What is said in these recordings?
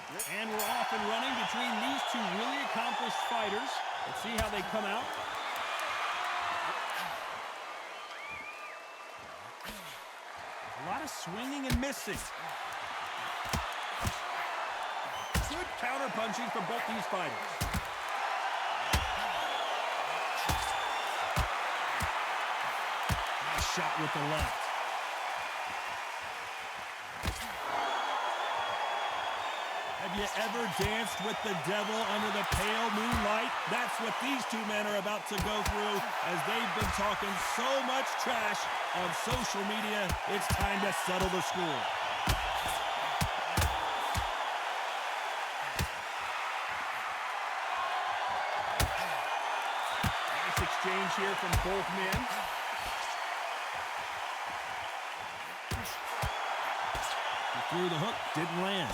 And we're off and running between these two really accomplished fighters. Let's see how they come out. A lot of swinging and missing. Good counter punching from both these fighters. Nice shot with the left. Have you ever danced with the devil under the pale moonlight? That's what these two men are about to go through as they've been talking so much trash on social media. It's time to settle the score. Nice exchange here from both men. He threw the hook, didn't land.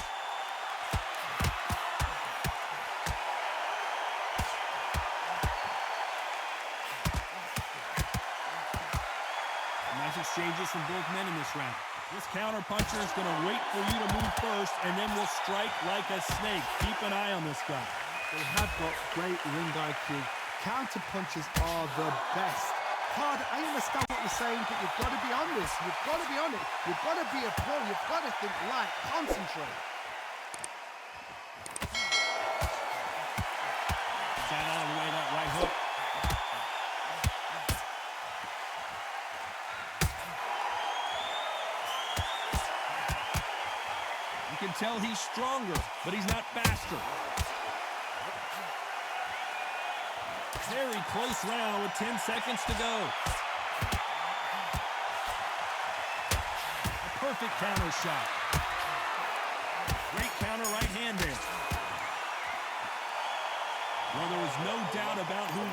Nice exchanges from both men in this round. This counter puncher is going to wait for you to move first, and then will strike like a snake. Keep an eye on this guy. They have got great ring IQ. Counter punches are the best. Hard, I understand what you're saying, but you've got to be on this. You've got to be on it. You've got to be a pro. You've got to think light. Concentrate. Got out of the way that right hook. You can tell he's stronger, but he's not faster. Very close round with 10 seconds to go. A perfect counter shot. Great counter right hand there. Well, there is no doubt about who...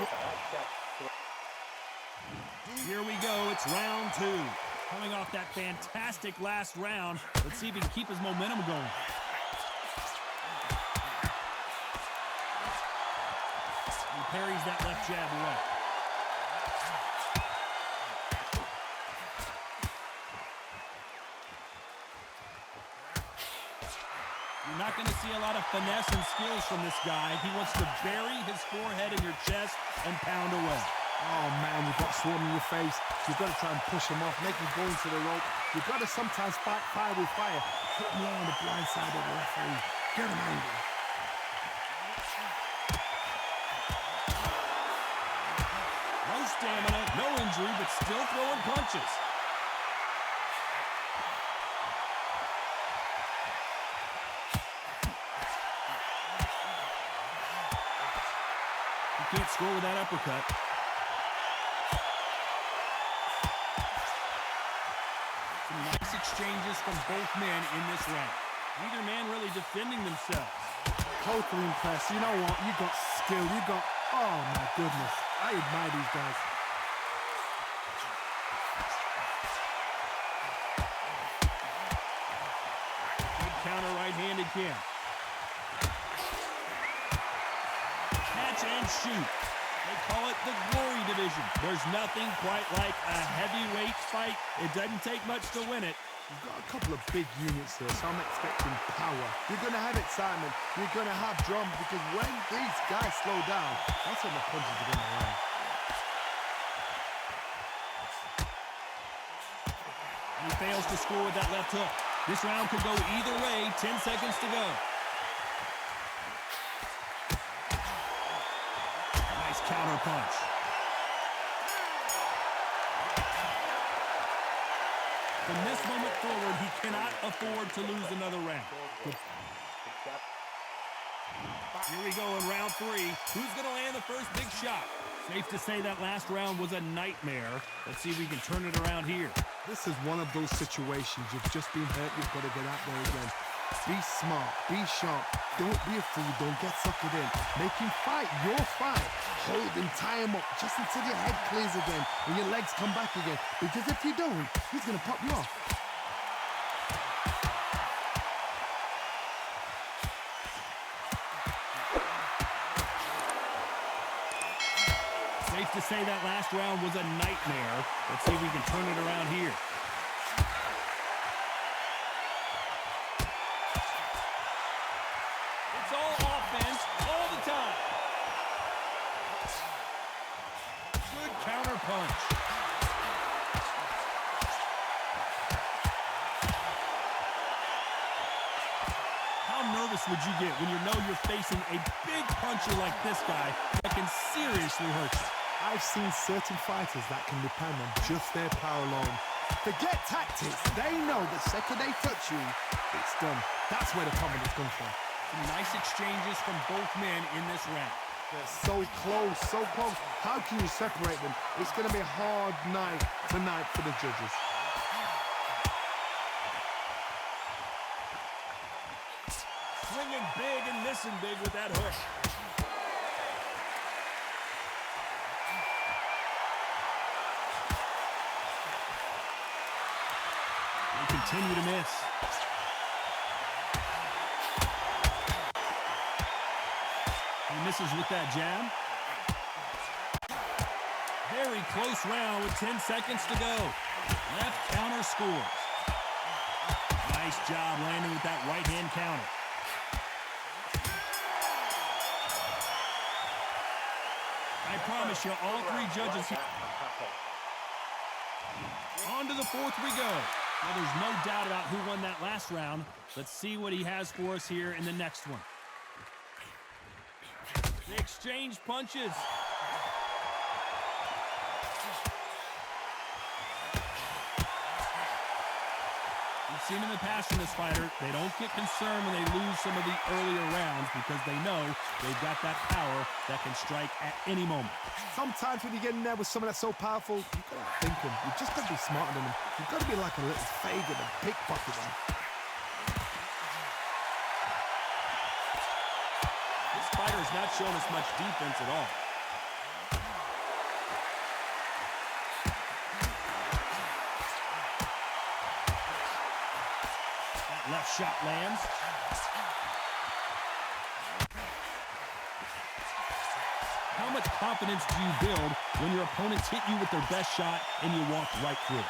Here we go. It's round two. Coming off that fantastic last round, let's see if he can keep his momentum going. He parries that left jab away. You're not going to see a lot of finesse and skills from this guy. He wants to bury his forehead in your chest and pound away. Oh, man, you've got swarm in your face. You've got to try and push him off, make him go into the rope. You've got to sometimes fight fire with fire. Put him on the blind side of the referee. Get him angry. No stamina, no injury, but still throwing punches. You can't score with that uppercut. Nice exchanges from both men in this round. Neither man really defending themselves. Totally impressed. You know what? You got skill. You got... Oh, my goodness. I admire these guys. Good counter right hand again. Catch and shoot. They call it the glory division. There's nothing quite like a heavyweight fight. It doesn't take much to win it. You've got a couple of big units here, so I'm expecting power. You're going to have excitement. You're going to have drama, because when these guys slow down, that's when the punches are going to land. He fails to score with that left hook. This round could go either way. 10 seconds to go. Counter punch. From this moment forward, he cannot afford to lose another round. Here we go in round three. Who's going to land the first big shot? Safe to say that last round was a nightmare. Let's see if we can turn it around here. This is one of those situations. You've just been hurt. You've got to get out there again. Be smart. Be sharp. Don't be a fool. Don't get suckered in. Make him fight your fight. Hold him, tie him up just until your head clears again and your legs come back again. Because if you don't, he's going to pop you off. Safe to say that last round was a nightmare. Let's see if we can turn it around here. It's all offense all the time. Good counter punch. How nervous would you get when you know you're facing a big puncher like this guy that can seriously hurt you? I've seen certain fighters that can depend on just their power alone. Forget tactics. They know the second they touch you, it's done. That's where the confidence comes from. Some nice exchanges from both men in this round. They're so close, so close. How can you separate them? It's going to be a hard night tonight for the judges. Swinging big and missing big with that hook. They continue to miss. He misses with that jab. Very close round with 10 seconds to go. Left counter scores. Nice job landing with that right hand counter. I promise you, all three judges here. On to the fourth we go. Well, there's no doubt about who won that last round. Let's see what he has for us here in the next one. They exchange punches. We've seen in the past from this fighter, they don't get concerned when they lose some of the earlier rounds because they know they've got that power that can strike at any moment. Sometimes when you get in there with someone that's so powerful, you've got to think him. You've just got to be smarter than him. You've got to be like a little Fagin and pickpocket him. This fighter has not shown us much defense at all. That left shot lands. How much confidence do you build when your opponents hit you with their best shot and you walk right through?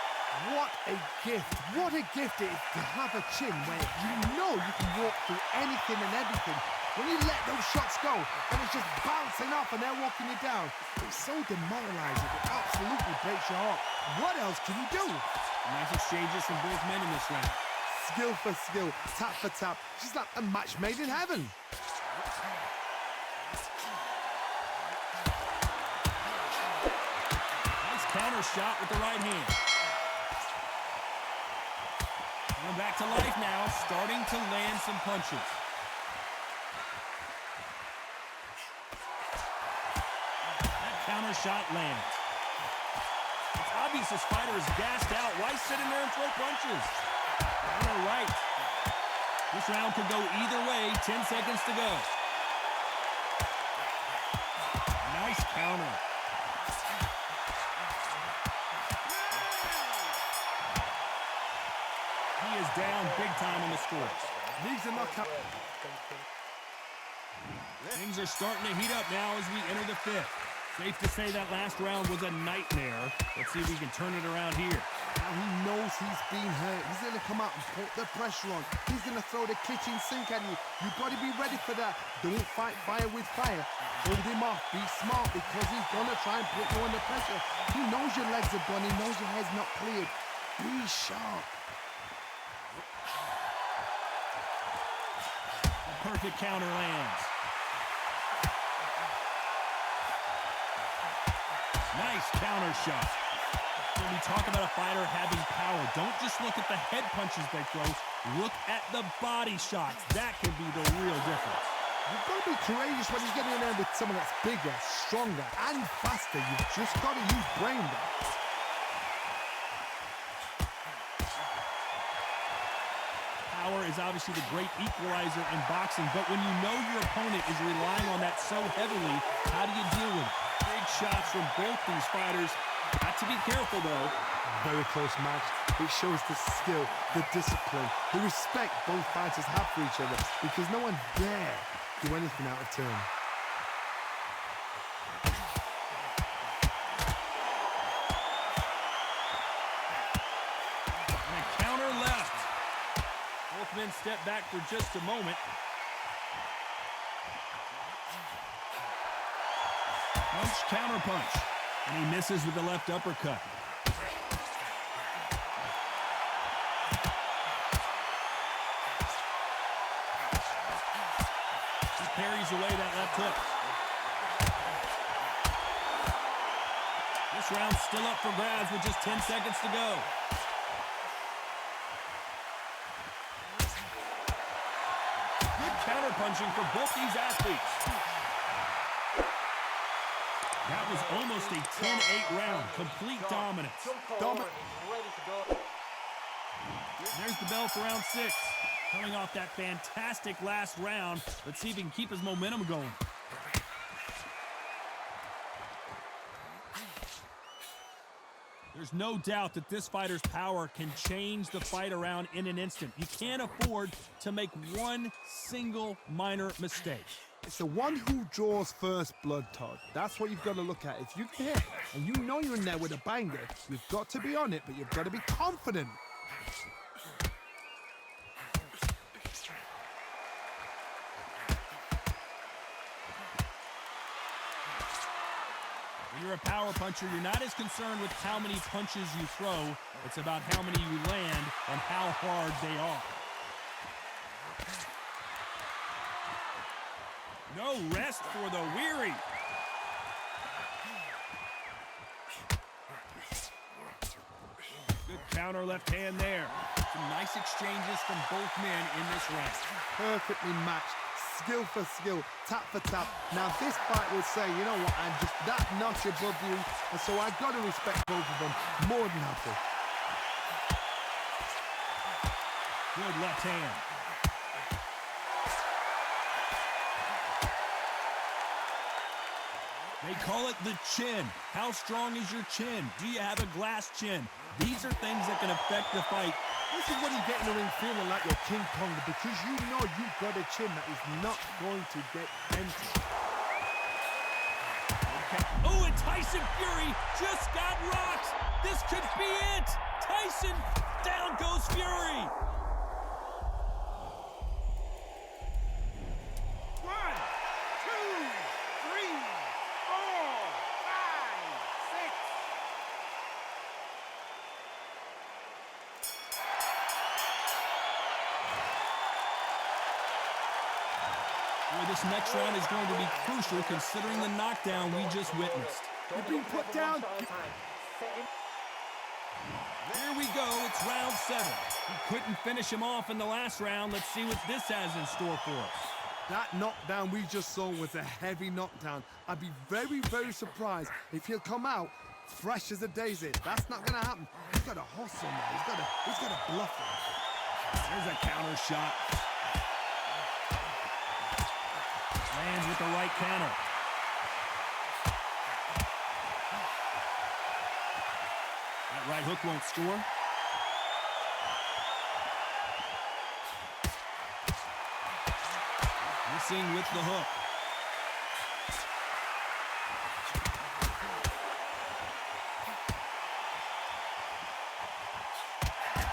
What a gift. What a gift it is to have a chin where you know you can walk through anything and everything. When you let those shots go and it's just bouncing off and they're walking you down, it's so demoralizing. It absolutely breaks your heart. What else can you do? Nice exchanges from both men in this round. Skill for skill, tap for tap. Just like a match made in heaven. Nice counter shot with the right hand. Coming back to life now, starting to land some punches. That counter shot lands. It's obvious this fighter is gassed out. Why sit in there and throw punches? Counter right. This round could go either way. 10 seconds to go. Nice counter. He is down big time on the scores. Needs a knockout. Things are starting to heat up now as we enter the fifth. Safe to say that last round was a nightmare. Let's see if we can turn it around here. Now he knows he's been hurt. He's going to come out and put the pressure on. He's going to throw the kitchen sink at you. You've got to be ready for that. Don't fight fire with fire. Hold him off. Be smart because he's going to try and put you under pressure. He knows your legs are gone. He knows your head's not cleared. Be sharp. A perfect counter lands. Nice counter shot. When we talk about a fighter having power, don't just look at the head punches they throw. Look at the body shots. That can be the real difference. You've got to be courageous when you're getting in there with someone that's bigger, stronger, and faster. You've just got to use brain there. Power is obviously the great equalizer in boxing, but when you know your opponent is relying on that so heavily, how do you deal with it? Big shots from both these fighters. Got to be careful, though. Very close match. It shows the skill, the discipline, the respect both fighters have for each other because no one dare do anything out of turn. And a counter left. Both men step back for just a moment. Punch, counter punch. And he misses with the left uppercut. He parries away that left hook. This round's still up for grabs with just 10 seconds to go. Good counter-punching for both these athletes. That was almost a 10-8 round. Complete dominance. There's the bell for round 6. Coming off that fantastic last round. Let's see if he can keep his momentum going. There's no doubt that this fighter's power can change the fight around in an instant. You can't afford to make one single minor mistake. It's the one who draws first blood, Todd. That's what you've got to look at. If you can hit and you know you're in there with a banger, you've got to be on it, but you've got to be confident. When you're a power puncher, you're not as concerned with how many punches you throw. It's about how many you land and how hard they are. No rest for the weary. Good counter left hand there. Some nice exchanges from both men in this round. Perfectly matched. Skill for skill, tap for tap. Now this fight will say, you know what, I'm just that notch above you, and so I've got to respect both of them more than happy. Good left hand. They call it the chin. How strong is your chin? Do you have a glass chin? These are things that can affect the fight. This is when you get in the ring feeling like you're King Kong, because you know you've got a chin that is not going to get empty. Oh, and Tyson Fury just got rocked. This could be it. Tyson, down goes Fury. 1, 2, 3, 4, 5, 6. Well, this next round is going to be crucial considering the knockdown we just witnessed. You're being put down. Here we go. It's round 7. He couldn't finish him off in the last round. Let's see what this has in store for us. That knockdown we just saw was a heavy knockdown. I'd be very, very surprised if he'll come out fresh as a daisy. That's not going to happen. He's got to hustle now. He's got to bluff him. There's a counter shot. Lands with the right counter. That right hook won't score. Missing with the hook.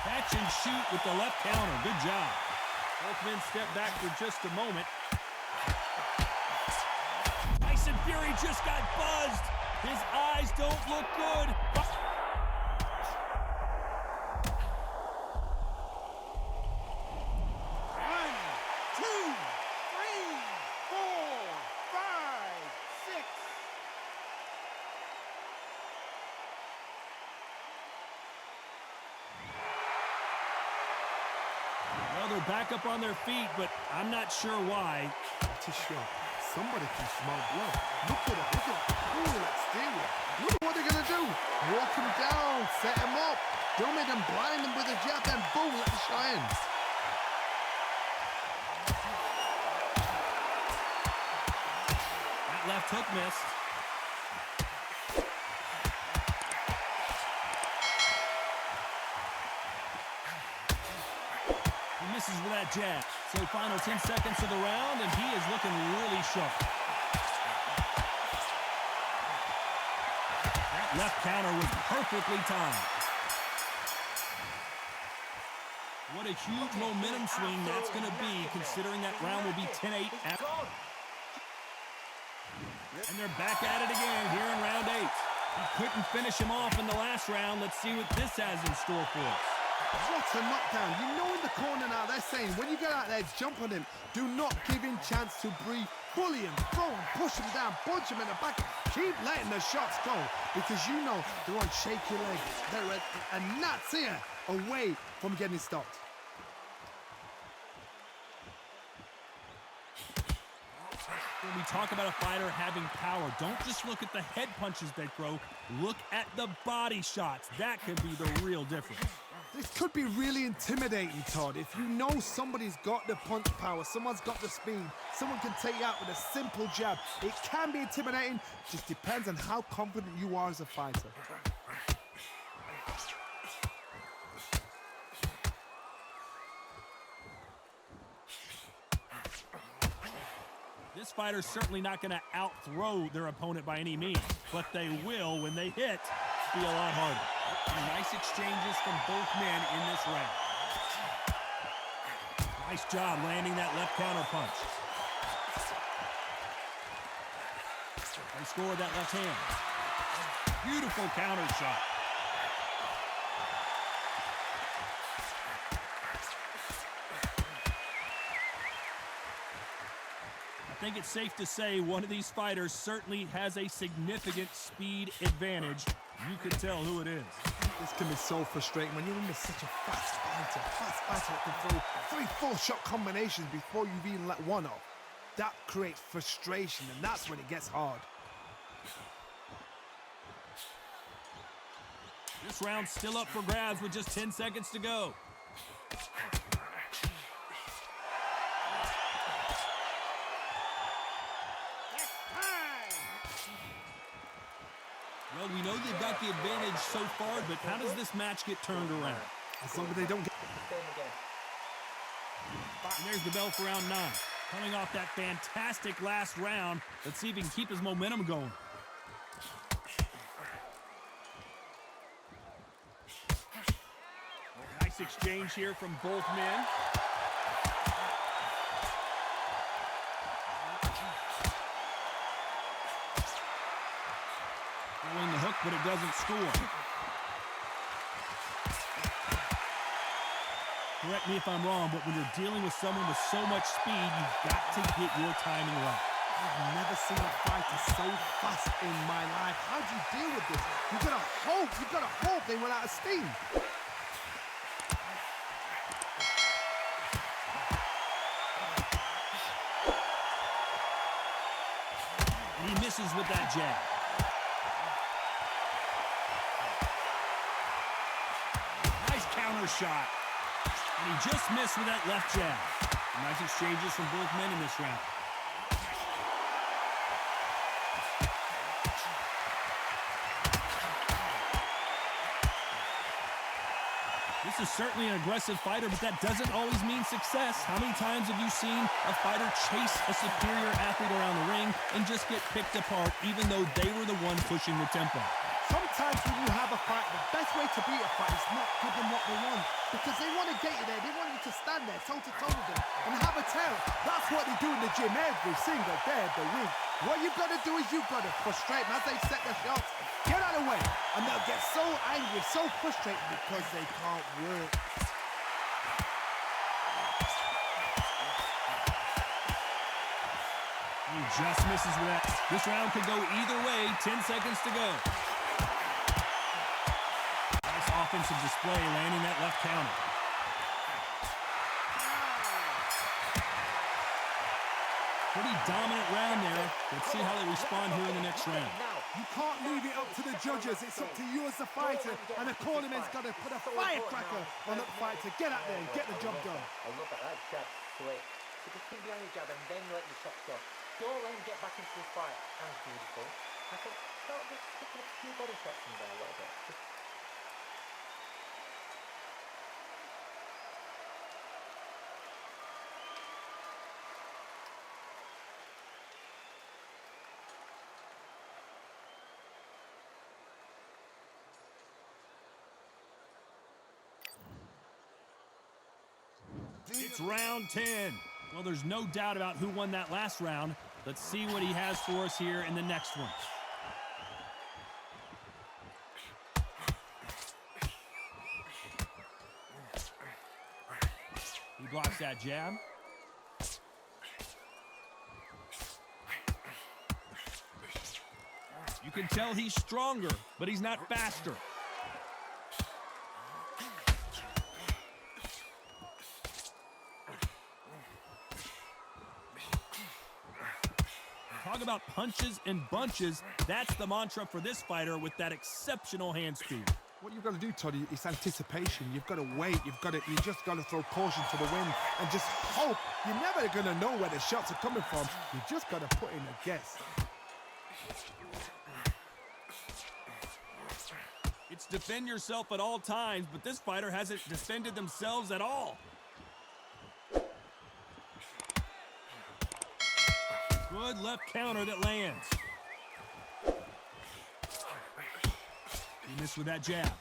Catch and shoot with the left counter. Good job. Both men step back for just a moment. Tyson Fury just got buzzed. His eyes don't look good. 6. Well, they're back up on their feet, but I'm not sure why. That's a shot. Somebody can smell blood. Look at it. Look at it. Ooh, let's steal it. Look at what they're going to do. Walk him down. Set him up. Dumb it and blind him with a jab. Then boom, let the shot in. That left hook missed. He misses with that jab. So final 10 seconds of the round, and he is looking really sharp. That left counter was perfectly timed. What a huge momentum swing that's going to be, considering that round will be 10-8 after. And they're back at it again here in round 8. He couldn't finish him off in the last round. Let's see what this has in store for us. What a knockdown. You know in the corner now, they're saying, when you get out there, jump on him. Do not give him chance to breathe. Bully him, throw him, push him down, punch him in the back. Keep letting the shots go because you know they're on shaky legs. They're a gnat's ear away from getting stopped. When we talk about a fighter having power, don't just look at the head punches they throw. Look at the body shots. That could be the real difference. This could be really intimidating, Todd. If you know somebody's got the punch power, someone's got the speed, someone can take you out with a simple jab. It can be intimidating. Just depends on how confident you are as a fighter. This fighter's certainly not going to out-throw their opponent by any means, but they will, when they hit, be a lot harder. And nice exchanges from both men in this round. Nice job landing that left counter punch. They scored that left hand. Beautiful counter shot. I think it's safe to say one of these fighters certainly has a significant speed advantage. You can tell who it is. This can be so frustrating when you're in such a fast fighter that can throw 3-4 shot combinations before you've even let one off. That creates frustration, and that's when it gets hard. This round's still up for grabs with just 10 seconds to go. Well, we know they've got the advantage so far, but how does this match get turned around? As long as they don't get... And there's the bell for round 9. Coming off that fantastic last round, let's see if he can keep his momentum going. Nice exchange here from both men. Throwing the hook, but it doesn't score. Correct me if I'm wrong, but when you're dealing with someone with so much speed, you've got to get your timing right. I've never seen a fighter so fast in my life. How do you deal with this? You've got to hope they run out of steam. And he misses with that jab. Nice counter shot. And he just missed with that left jab. Nice exchanges from both men in this round. This is certainly an aggressive fighter, but that doesn't always mean success. How many times have you seen a fighter chase a superior athlete around the ring and just get picked apart, even though they were the one pushing the tempo? Sometimes when you have a fight, the best way to beat a fight is not give them what they want. Because they want to get you there. They want you to stand there toe-to-toe with them and have a tail. That's what they do in the gym every single day of the week. What you've got to do is you've got to frustrate them as they set their shots. Get out of the way. And they'll get so angry, so frustrated because they can't work. He just misses with that. This round could go either way. 10 seconds to go. Nice offensive display, landing that left counter. Pretty dominant round there. Let's see how they respond here in the next round. You can't leave it up to the judges. It's up to you as the fighter. And the cornerman's got to put a firecracker on that fight to get out there and get the job done. I love that. That jab, slick. So just keep behind your jab and then let your shots go. Don't let him get back into this fight. That's beautiful. I think start just picking up a few body shots in there a little bit. Just It's round 10. Well, there's no doubt about who won that last round. Let's see what he has for us here in the next one. He blocks that jab. You can tell he's stronger, but he's not faster. Talk about punches and bunches. That's the mantra for this fighter with that exceptional hand speed. What you've got to do, Toddy, is anticipation. You've got to wait. You just got to throw caution to the wind and just hope. You're never going to know where the shots are coming from. You just got to put in a guess. It's defend yourself at all times, but this fighter hasn't defended themselves at all. Good left counter that lands. He missed with that jab.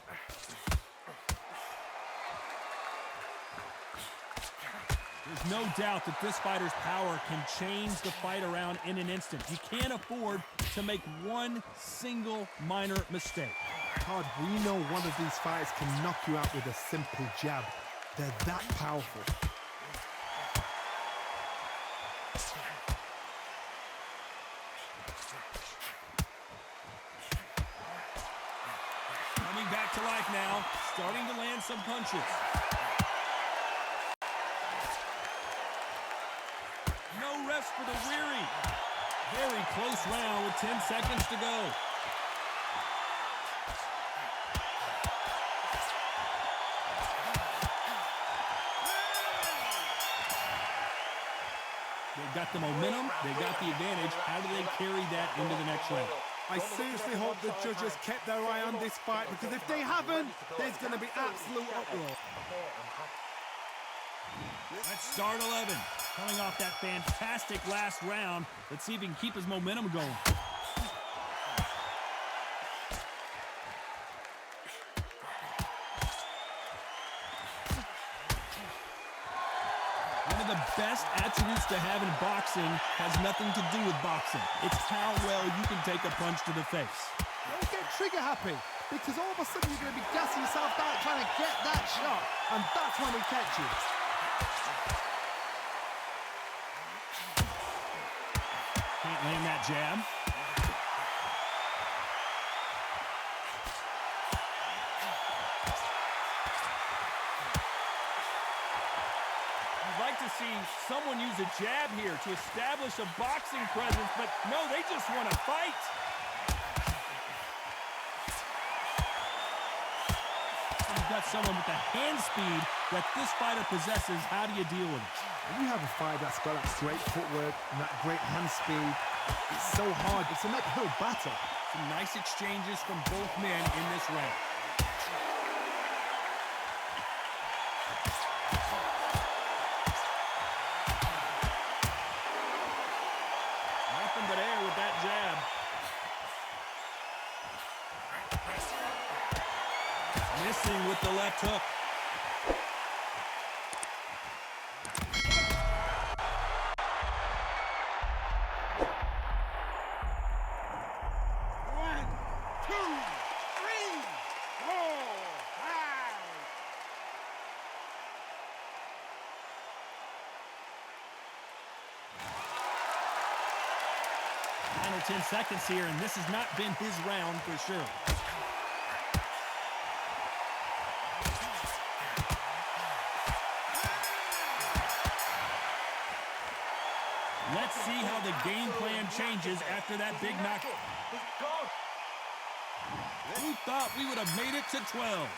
There's no doubt that this fighter's power can change the fight around in an instant. You can't afford to make one single minor mistake. Todd, we know one of these fighters can knock you out with a simple jab. They're that powerful. Coming back to life now, starting to land some punches. No rest for the weary. Very close round with 10 seconds to go. They've got the momentum, they've got the advantage. How do they carry that into the next round? I seriously hope the judges kept their eye on this fight, because if they haven't, there's going to be absolute uproar. Let's start 11. Coming off that fantastic last round, let's see if he can keep his momentum going. One of the best attributes to have in boxing has nothing to do with boxing. It's how well you can take a punch to the face. Don't get trigger happy, because all of a sudden you're going to be gassing yourself out trying to get that shot, and that's when he catches. Can't land that jab. I'd like to see someone use a jab here to establish a boxing presence, but no, they just want to fight. You've got someone with the hand speed that this fighter possesses. How do you deal with it? When you have a fighter that's got that great footwork and that great hand speed, it's so hard. It's an uphill battle. Some nice exchanges from both men in this round. Nothing but air with that jab. Missing with the left hook. Final 10 seconds here, and this has not been his round for sure. Let's see how the game plan changes after that big knock. Who thought we would have made it to 12?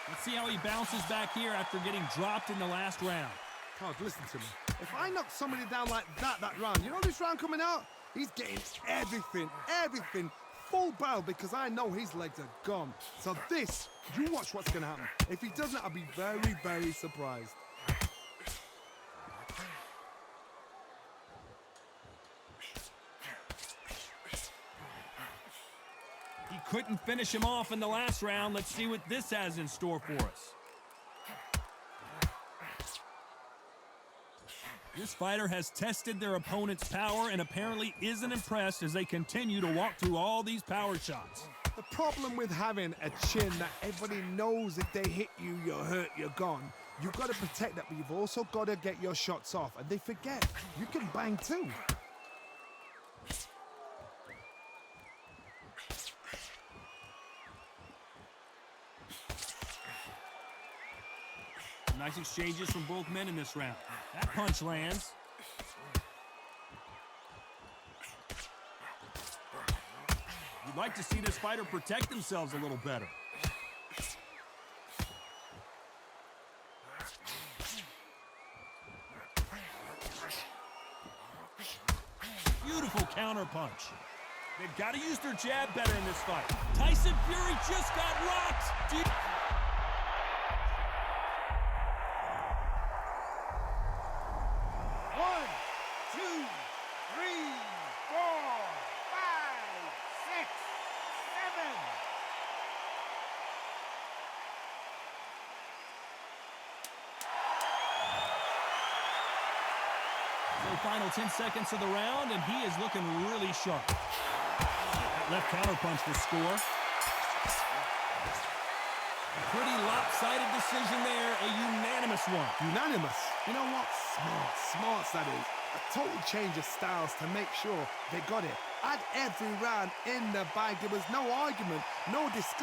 Let's see how he bounces back here after getting dropped in the last round. Todd, listen to me. If I knock somebody down like that round, you know this round coming out? He's getting everything, full barrel, because I know his legs are gone. So this, you watch what's going to happen. If he doesn't, I'll be very, very surprised. He couldn't finish him off in the last round. Let's see what this has in store for us. This fighter has tested their opponent's power and apparently isn't impressed as they continue to walk through all these power shots. The problem with having a chin that everybody knows if they hit you, you're hurt, you're gone. You've got to protect that, but you've also got to get your shots off. And they forget, you can bang too. Nice exchanges from both men in this round. That punch lands. You'd like to see this fighter protect themselves a little better. Beautiful counter punch. They've got to use their jab better in this fight. Tyson Fury just got rocked. Final 10 seconds of the round, and he is looking really sharp. That left counterpunch will score. A pretty lopsided decision there, a unanimous one. Unanimous? You know what? Smarts that is. A total change of styles to make sure they got it. At every round in the bag, there was no argument, no discussion.